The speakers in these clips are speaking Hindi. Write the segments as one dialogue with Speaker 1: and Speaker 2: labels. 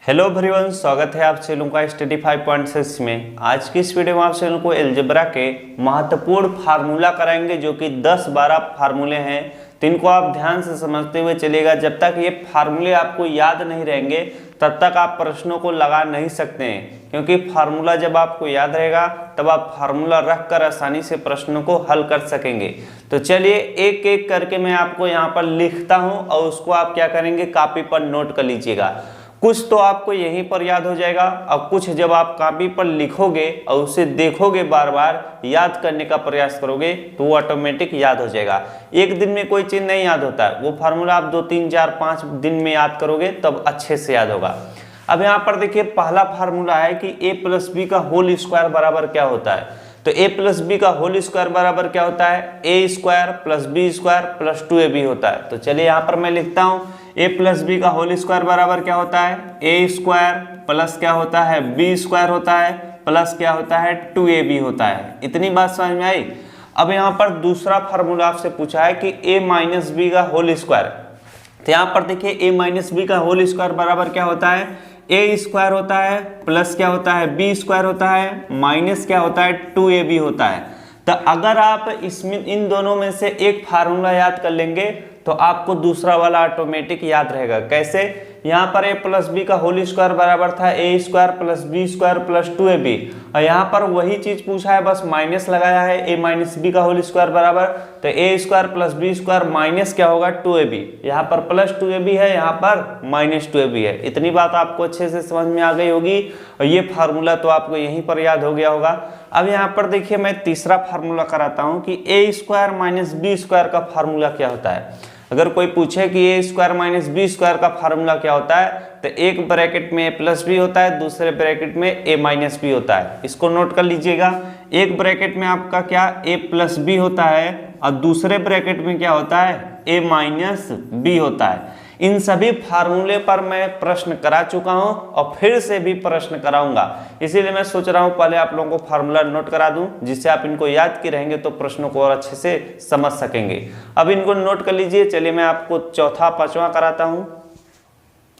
Speaker 1: हेलो एवरीवन, स्वागत है आप सभी का स्टडी 5.6 में। आज की इस वीडियो में आप सभी को अलजेब्रा के महत्वपूर्ण फार्मूला कराएंगे, जो कि 10-12 फार्मूले हैं। तो इनको आप ध्यान से समझते हुए चलिएगा। जब तक ये फार्मूले आपको याद नहीं रहेंगे तब तक आप प्रश्नों को लगा नहीं सकते हैं, क्योंकि फार्मूला जब आपको याद रहेगा तब आप फार्मूला रख कर आसानी से प्रश्नों को हल कर सकेंगे। तो चलिए एक एक करके मैं आपको यहाँ पर लिखता हूँ और उसको आप क्या करेंगे, कॉपी पर नोट कर लीजिएगा। कुछ तो आपको यहीं पर याद हो जाएगा और कुछ जब आप कॉपी पर लिखोगे और उसे देखोगे, बार बार याद करने का प्रयास करोगे तो वो ऑटोमेटिक याद हो जाएगा। एक दिन में कोई चीज़ नहीं याद होता है, वो फार्मूला आप 2, 3, 4, 5 दिन में याद करोगे तब अच्छे से याद होगा। अब यहाँ पर देखिए, पहला फार्मूला है कि a प्लस बी का होल स्क्वायर बराबर क्या होता है। तो a प्लस बी का होल स्क्वायर बराबर क्या होता है, a square plus B square plus 2ab होता है। तो चलिए यहाँ पर मैं लिखता हूँ, a प्लस बी का होल स्क्वायर बराबर क्या होता है, a स्क्वायर प्लस क्या होता है, b स्क्वायर होता है प्लस क्या होता है, 2ab होता है। इतनी बात समझ में आई। अब यहाँ पर दूसरा फार्मूला आपसे पूछा है कि a माइनस बी का होल स्क्वायर। तो यहाँ पर देखिए, a माइनस बी का होल स्क्वायर बराबर क्या होता है, a स्क्वायर होता है प्लस क्या होता है, b स्क्वायर होता है माइनस क्या होता है, 2ab होता है। तो अगर आप इसमें इन दोनों में से एक फार्मूला याद कर लेंगे तो आपको दूसरा वाला ऑटोमेटिक याद रहेगा। कैसे, यहाँ पर a प्लस बी का होल स्क्वायर बराबर था a square plus B square plus 2ab, और यहाँ पर वही चीज पूछा है, बस माइनस लगाया है, a माइनस बी का होल स्क्वायर बराबर, तो a square plus B square minus क्या होगा, 2ab। यहाँ पर प्लस 2ab है, यहाँ पर माइनस 2ab है। इतनी बात आपको अच्छे से समझ में आ गई होगी और ये फार्मूला तो आपको यहीं पर याद हो गया होगा। अब यहाँ पर देखिए, मैं तीसरा फार्मूला कराता हूँ कि a square minus B square का फार्मूला क्या होता है। अगर कोई पूछे कि a square minus B square का फार्मूला क्या होता है, तो एक ब्रैकेट में a प्लस बी होता है, दूसरे ब्रैकेट में a माइनस बी होता है। इसको नोट कर लीजिएगा। एक ब्रैकेट में आपका क्या a प्लस बी होता है और दूसरे ब्रैकेट में क्या होता है, a माइनस बी होता है। इन सभी फार्मूले पर मैं प्रश्न करा चुका हूं और फिर से भी प्रश्न कराऊंगा, इसीलिए मैं सोच रहा हूं पहले आप लोगों को फार्मूला नोट करा दूं, जिससे आप इनको याद की रहेंगे तो प्रश्नों को और अच्छे से समझ सकेंगे। अब इनको नोट कर लीजिए। चलिए मैं आपको चौथा पांचवा कराता हूं।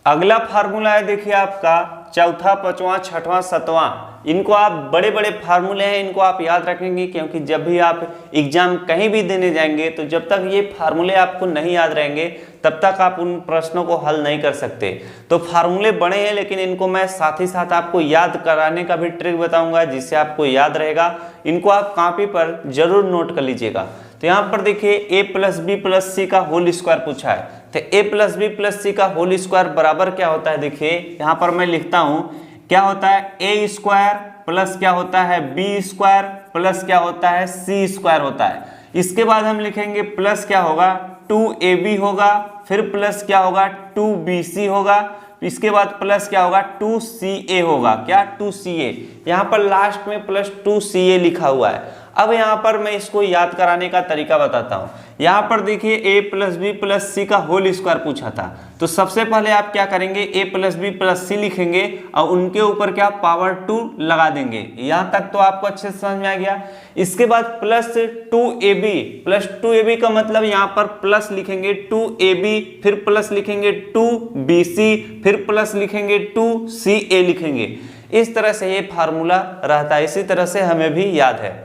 Speaker 1: अगला फार्मूला है, देखिए आपका चौथा, पांचवा, छठवां, सातवां। इनको आप बड़े बड़े फार्मूले हैं, इनको आप याद रखेंगे, क्योंकि जब भी आप एग्जाम कहीं भी देने जाएंगे तो जब तक ये फार्मूले आपको नहीं याद रहेंगे तब तक आप उन प्रश्नों को हल नहीं कर सकते। तो फार्मूले बड़े हैं, लेकिन इनको मैं साथ ही साथ आपको याद कराने का भी ट्रिक बताऊंगा, जिससे आपको याद रहेगा। इनको आप कॉपी पर जरूर नोट कर लीजिएगा। तो यहाँ पर देखिए, a प्लस बी प्लस सी का होल स्क्वायर पूछा है। तो a प्लस बी प्लस सी का होल स्क्वायर बराबर क्या होता है, देखिए यहाँ पर मैं लिखता हूँ, क्या होता है, a स्क्वायर प्लस क्या होता है, b स्क्वायर प्लस क्या होता है, c स्क्वायर होता है। इसके बाद हम लिखेंगे प्लस क्या होगा, 2ab होगा, फिर प्लस क्या होगा, 2bc होगा, इसके बाद प्लस क्या होगा, 2ca होगा। क्या, 2ca। यहाँ पर लास्ट में प्लस 2ca लिखा हुआ है। अब यहाँ पर मैं इसको याद कराने का तरीका बताता हूँ। यहाँ पर देखिए, a प्लस बी प्लस सी का होल स्क्वायर पूछा था, तो सबसे पहले आप क्या करेंगे, a प्लस बी प्लस सी लिखेंगे और उनके ऊपर क्या, पावर 2 लगा देंगे। यहाँ तक तो आपको अच्छे से समझ में आ गया। इसके बाद प्लस 2ab, प्लस 2ab का मतलब यहाँ पर प्लस लिखेंगे 2ab, फिर प्लस लिखेंगे 2bc, फिर प्लस लिखेंगे 2ca लिखेंगे। इस तरह से ये फार्मूला रहता है, इसी तरह से हमें भी याद है।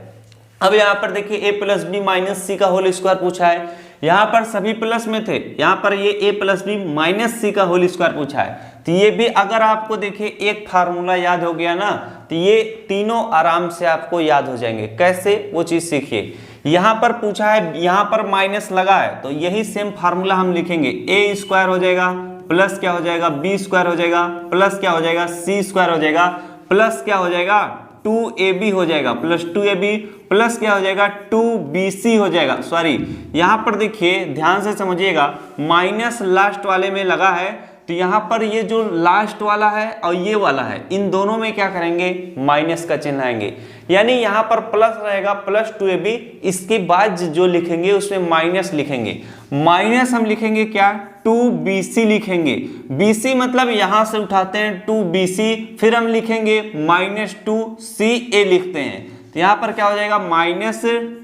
Speaker 1: अब यहाँ पर देखिए, a प्लस बी माइनस सी का होल स्क्वायर पूछा है। यहाँ पर सभी प्लस में थे, यहाँ पर ये a प्लस बी माइनस सी का होल स्क्वायर पूछा है। तो ये भी अगर आपको देखिए एक फार्मूला याद हो गया ना, तो ये तीनों आराम से आपको याद हो जाएंगे। कैसे, वो चीज सीखिए। यहाँ पर पूछा है, यहाँ पर माइनस लगा है, तो यही सेम फार्मूला हम लिखेंगे, a स्क्वायर हो जाएगा प्लस क्या हो जाएगा, b स्क्वायर हो जाएगा प्लस क्या हो जाएगा, c स्क्वायर हो जाएगा प्लस क्या हो जाएगा, 2ab हो जाएगा प्लस 2ab प्लस क्या हो जाएगा, 2bc हो जाएगा। सॉरी, यहाँ पर देखिए ध्यान से समझिएगा, माइनस लास्ट वाले में लगा है, तो यहाँ पर ये जो लास्ट वाला है और ये वाला है, इन दोनों में क्या करेंगे, माइनस का चिन्ह आएंगे। यानी यहाँ पर प्लस रहेगा प्लस 2ab, इसके बाद जो लिखेंगे उसमें माइनस लिखेंगे। माइनस हम लिखेंगे क्या, 2bc लिखेंगे। bc मतलब यहाँ से उठाते हैं 2bc, फिर हम लिखेंगे माइनस 2ca लिखते हैं। तो यहाँ पर क्या हो जाएगा, माइनस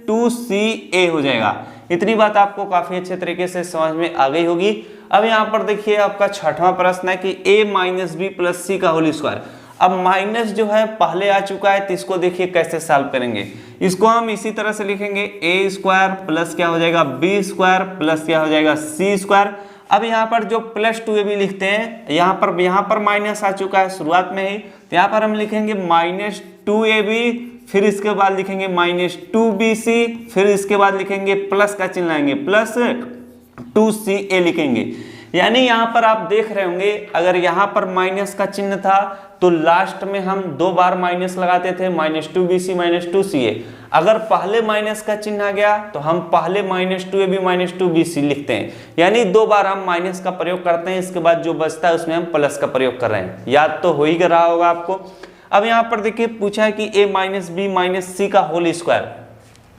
Speaker 1: 2ca हो जाएगा। इतनी बात आपको काफी अच्छे तरीके से समझ में आ गई होगी। अब यहाँ पर देखिए आपका छठवां प्रश्न है कि a माइनस बी प्लस सी का होल स्क्वायर। अब माइनस जो है पहले आ चुका है तो इसको देखिए कैसे सॉल्व करेंगे। इसको हम इसी तरह से लिखेंगे a स्क्वायर प्लस क्या हो जाएगा b स्क्वायर प्लस क्या हो जाएगा c स्क्वायर। अब यहाँ पर जो प्लस 2ab लिखते हैं, यहाँ पर माइनस आ चुका है शुरुआत में ही, तो यहाँ पर हम लिखेंगे माइनस 2ab, फिर इसके बाद लिखेंगे माइनस 2bc, फिर इसके बाद लिखेंगे प्लस का चिन्ह लाएंगे प्लस 2ca लिखेंगे। यानी यहाँ पर आप देख रहे होंगे अगर यहाँ पर माइनस का चिन्ह था तो लास्ट में हम 2 बार माइनस लगाते थे, माइनस 2bc माइनस 2ca। अगर पहले माइनस का चिन्ह आ गया तो हम पहले माइनस 2ab माइनस 2bc लिखते हैं, यानी 2 बार हम माइनस का प्रयोग करते हैं, इसके बाद जो बचता है उसमें हम प्लस का प्रयोग कर रहे हैं। याद तो हो ही रहा होगा आपको। अब यहाँ पर देखिए पूछा है कि a माइनस बी माइनस सी का होल स्क्वायर,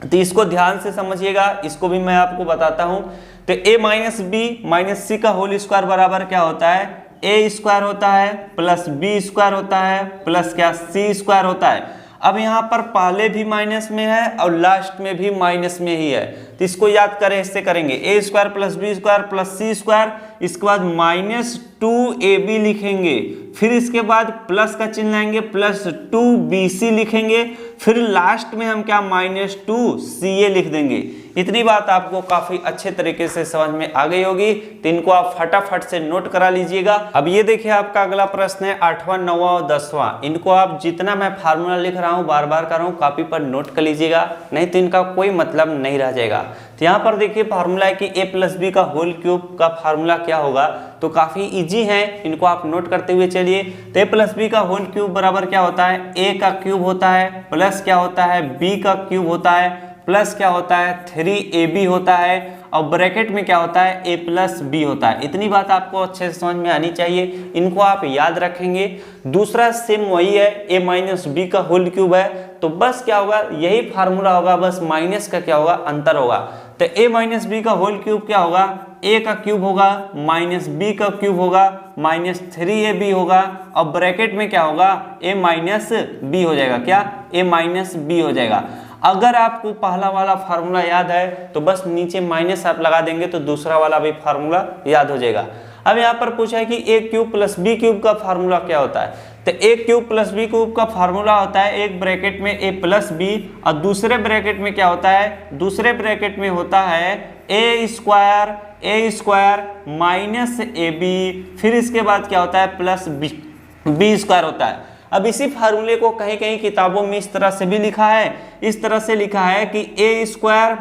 Speaker 1: तो इसको ध्यान से समझिएगा, इसको भी मैं आपको बताता हूं। तो a माइनस बी माइनस सी का होल स्क्वायर बराबर क्या होता है, a स्क्वायर होता है प्लस b स्क्वायर होता है प्लस क्या c स्क्वायर होता है। अब यहाँ पर पहले भी माइनस में है और लास्ट में भी माइनस में ही है, तो इसको याद करें, इससे करेंगे a square plus b square plus c square, इसके बाद माइनस 2ab लिखेंगे, फिर इसके बाद प्लस का चिन्ह लाएंगे प्लस 2bc लिखेंगे, फिर लास्ट में हम क्या माइनस 2ca लिख देंगे। इतनी बात आपको काफी अच्छे तरीके से समझ में आ गई होगी, तो इनको आप फटाफट से नोट करा लीजिएगा। अब ये देखिए आपका अगला प्रश्न है 8वां 9वां और 10वां। इनको आप जितना मैं फार्मूला लिख रहा हूँ बार बार कर रहा हूँ कॉपी पर नोट कर लीजिएगा, नहीं तो इनका कोई मतलब नहीं रह जाएगा। तो यहाँ पर देखिए फार्मूला है कि a प्लस बी का होल क्यूब का फार्मूला क्या होगा, तो काफी इजी है, इनको आप नोट करते हुए चलिए। तो a प्लस बी का होल क्यूब बराबर क्या होता है, a का क्यूब होता है प्लस क्या होता है b का क्यूब होता है प्लस क्या होता है 3ab होता है, और ब्रैकेट में क्या होता है a प्लस b होता है। इतनी बात आपको अच्छे से समझ में आनी चाहिए, इनको आप याद रखेंगे। दूसरा सेम वही है, a माइनस बी का होल क्यूब है, तो बस क्या होगा यही फार्मूला होगा, बस माइनस का क्या होगा अंतर होगा। तो a माइनस बी का होल क्यूब क्या होगा, a का क्यूब होगा माइनस b का क्यूब होगा माइनस 3ab होगा, और ब्रैकेट में क्या होगा a माइनस b हो जाएगा, क्या a माइनस b हो जाएगा। अगर आपको पहला वाला फार्मूला याद है तो बस नीचे माइनस आप लगा देंगे तो दूसरा वाला भी फार्मूला याद हो जाएगा। अब यहाँ पर पूछा है कि a cube plus b cube का फार्मूला क्या होता है, तो a cube plus b cube का फार्मूला होता है एक ब्रैकेट में a प्लस b और दूसरे ब्रैकेट में क्या होता है, दूसरे ब्रैकेट में होता है a स्क्वायर माइनस ab, फिर इसके बाद क्या होता है प्लस b स्क्वायर होता है। अब इसी फार्मूले को कहीं कहीं किताबों में इस तरह से भी लिखा है, इस तरह से लिखा है कि a स्क्वायर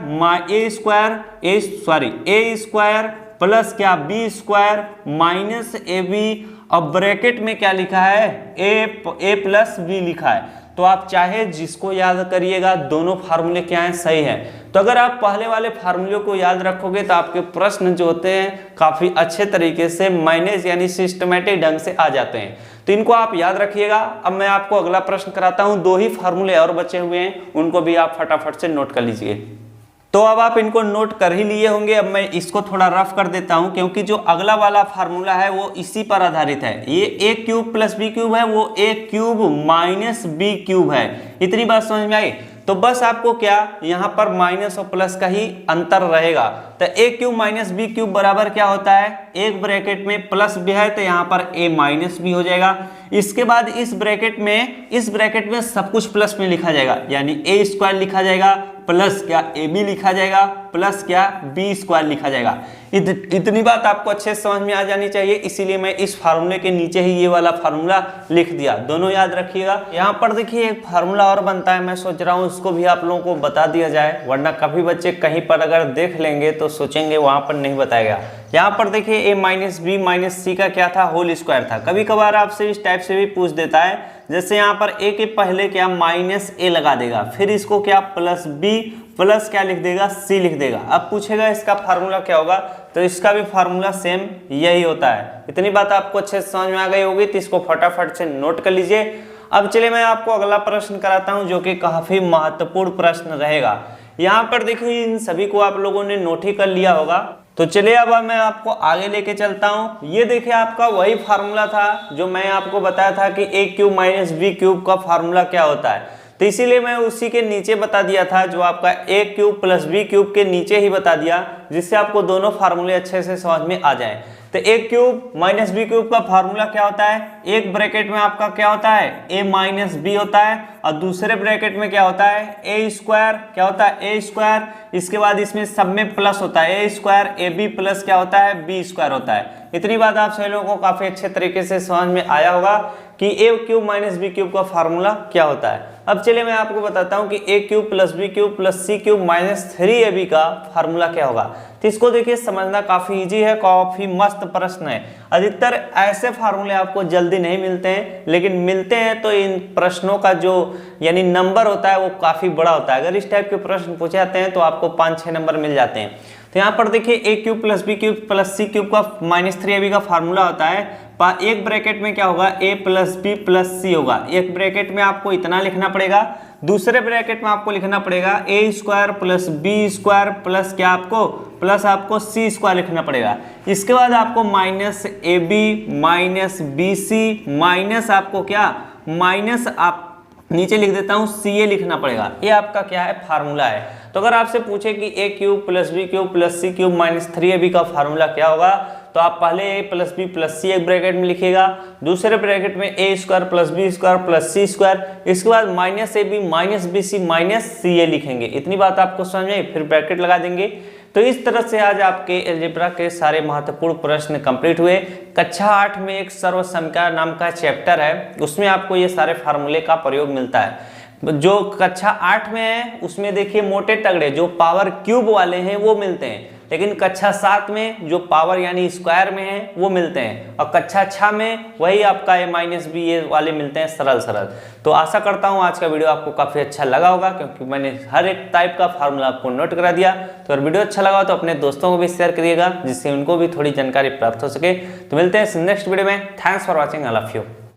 Speaker 1: प्लस क्या b स्क्वायर माइनस ab, और ब्रैकेट में क्या लिखा है a प्लस b लिखा है। तो आप चाहे जिसको याद करिएगा, दोनों फार्मूले क्या हैं सही हैं। तो अगर आप पहले वाले फार्मूले को याद रखोगे तो आपके प्रश्न जो होते हैं काफी अच्छे तरीके से मैनेज यानी सिस्टमेटिक ढंग से आ जाते हैं, तो इनको आप याद रखिएगा। अब मैं आपको अगला प्रश्न कराता हूं, 2 ही फार्मूले और बचे हुए हैं, उनको भी आप फटाफट से नोट कर लीजिए। तो अब आप इनको नोट कर ही लिए होंगे। अब मैं इसको थोड़ा रफ कर देता हूं, क्योंकि जो अगला वाला फार्मूला है वो इसी पर आधारित है। ये a cube plus b cube है, वो a cube minus b cube है। इतनी बात समझ में आई। तो बस आपको क्या यहाँ पर माइनस और प्लस का ही अंतर रहेगा। तो a cube minus b cube बराबर क्या होता है, एक ब्रैकेट में प्लस b है तो यहाँ पर a माइनस b हो जाएगा। इसके बाद इस ब्रैकेट में सब कुछ प्लस में लिखा जाएगा, यानी a स्क्वायर लिखा जाएगा प्लस क्या ab लिखा जाएगा प्लस क्या b स्क्वायर लिखा जाएगा। इतनी बात आपको अच्छे से समझ में आ जानी चाहिए, इसीलिए मैं इस फार्मूले के नीचे ही ये वाला फार्मूला लिख दिया। दोनों याद रखिएगा। यहाँ पर देखिए एक फार्मूला और बनता है, मैं सोच रहा हूँ उसको भी आप लोगों को बता दिया जाए, वरना काफी बच्चे कहीं पर अगर देख लेंगे तो सोचेंगे वहां पर नहीं बताया गया। यहाँ पर देखिए a माइनस बी माइनस सी का क्या था, होल स्क्वायर था। कभी कभार आपसे इस टाइप से भी पूछ देता है, जैसे यहाँ पर a के पहले क्या माइनस a लगा देगा, फिर इसको क्या प्लस b प्लस क्या लिख देगा c लिख देगा। अब पूछेगा इसका फार्मूला क्या होगा, तो इसका भी फार्मूला सेम यही होता है। इतनी बात आपको अच्छे से समझ में आ गई होगी, तो इसको फटाफट से नोट कर लीजिए। अब चलिए मैं आपको अगला प्रश्न कराता हूं, जो कि काफी महत्वपूर्ण प्रश्न रहेगा। यहाँ पर देखिए इन सभी को आप लोगों ने नोट ही कर लिया होगा। तो चलिए अब मैं आपको आगे लेके चलता हूँ। ये देखिए आपका वही फार्मूला था जो मैं आपको बताया था कि a cube minus b cube का फार्मूला क्या होता है। तो इसीलिए मैं उसी के नीचे बता दिया था, जो आपका a cube plus b cube के नीचे ही बता दिया, जिससे आपको दोनों फार्मूले अच्छे से समझ में आ जाएं। तो a cube minus B cube का फार्मूला क्या होता है, एक ब्रैकेट में आपका क्या होता है a माइनस बी होता है, और दूसरे ब्रैकेट में क्या होता है a स्क्वायर, क्या होता है a स्क्वायर। इसके बाद इसमें सब में प्लस होता है a square, A B plus क्या होता है b स्क्वायर होता है। इतनी बात आप सभी लोगों को काफी अच्छे तरीके से समझ में आया होगा कि a cube minus B cube का फार्मूला क्या होता है। अब चलिए मैं आपको बताता हूं कि a cube plus B cube plus C cube minus 3ab का फार्मूला क्या होगा। तो इसको देखिए समझना काफी इजी है, काफी मस्त प्रश्न है। अधिकतर ऐसे फार्मूले आपको जल्दी नहीं मिलते हैं, लेकिन मिलते हैं तो इन प्रश्नों का जो यानी नंबर होता है वो काफी बड़ा होता है। अगर इस टाइप के प्रश्न पूछे जाते हैं तो आपको 5-6 नंबर मिल जाते हैं। तो यहाँ पर देखिए a cube plus B cube plus C cube का माइनस 3ab का फार्मूला होता है। एक ब्रैकेट में क्या होगा a प्लस बी प्लस सी होगा, एक ब्रैकेट में आपको इतना लिखना पड़ेगा, दूसरे ब्रैकेट में आपको लिखना पड़ेगा a square plus B square plus क्या आपको प्लस आपको सी स्क्वायर लिखना पड़ेगा। इसके बाद आपको minus A B minus B C minus आपको क्या माइनस आप नीचे लिख देता हूं सी ए लिखना पड़ेगा। ये आपका क्या है फार्मूला है। तो अगर आपसे पूछे कि a cube plus B cube plus C cube minus 3ab का फार्मूला क्या होगा, तो आप पहले a plus B plus C एक ब्रैकेट में लिखिएगा, दूसरे ब्रैकेट में a square plus B square plus C square, इसके बाद minus A B minus B C minus C A लिखेंगे। इतनी बात आपको समझ में, फिर ब्रैकेट लगा देंगे। तो इस तरह से आज आपके अलजेब्रा के सारे महत्वपूर्ण प्रश्न कंप्लीट हुए। कक्षा 8 में एक सर्व समीकरण नाम का चैप्टर है, उसमें आपको ये सारे फार्मूले का प्रयोग मिलता है। जो कक्षा 8 में है उसमें देखिए मोटे तगड़े जो पावर क्यूब वाले हैं वो मिलते हैं, लेकिन कक्षा 7 में जो पावर यानी स्क्वायर में है वो मिलते हैं, और कक्षा 6 में वही आपका a माइनस बी ये वाले मिलते हैं सरल सरल। तो आशा करता हूँ आज का वीडियो आपको काफ़ी अच्छा लगा होगा, क्योंकि मैंने हर एक टाइप का फार्मूला आपको नोट करा दिया। तो अगर वीडियो अच्छा लगा तो अपने दोस्तों को भी शेयर करिएगा, जिससे उनको भी थोड़ी जानकारी प्राप्त हो सके। तो मिलते हैं नेक्स्ट वीडियो में। Thanks for watching, I love you.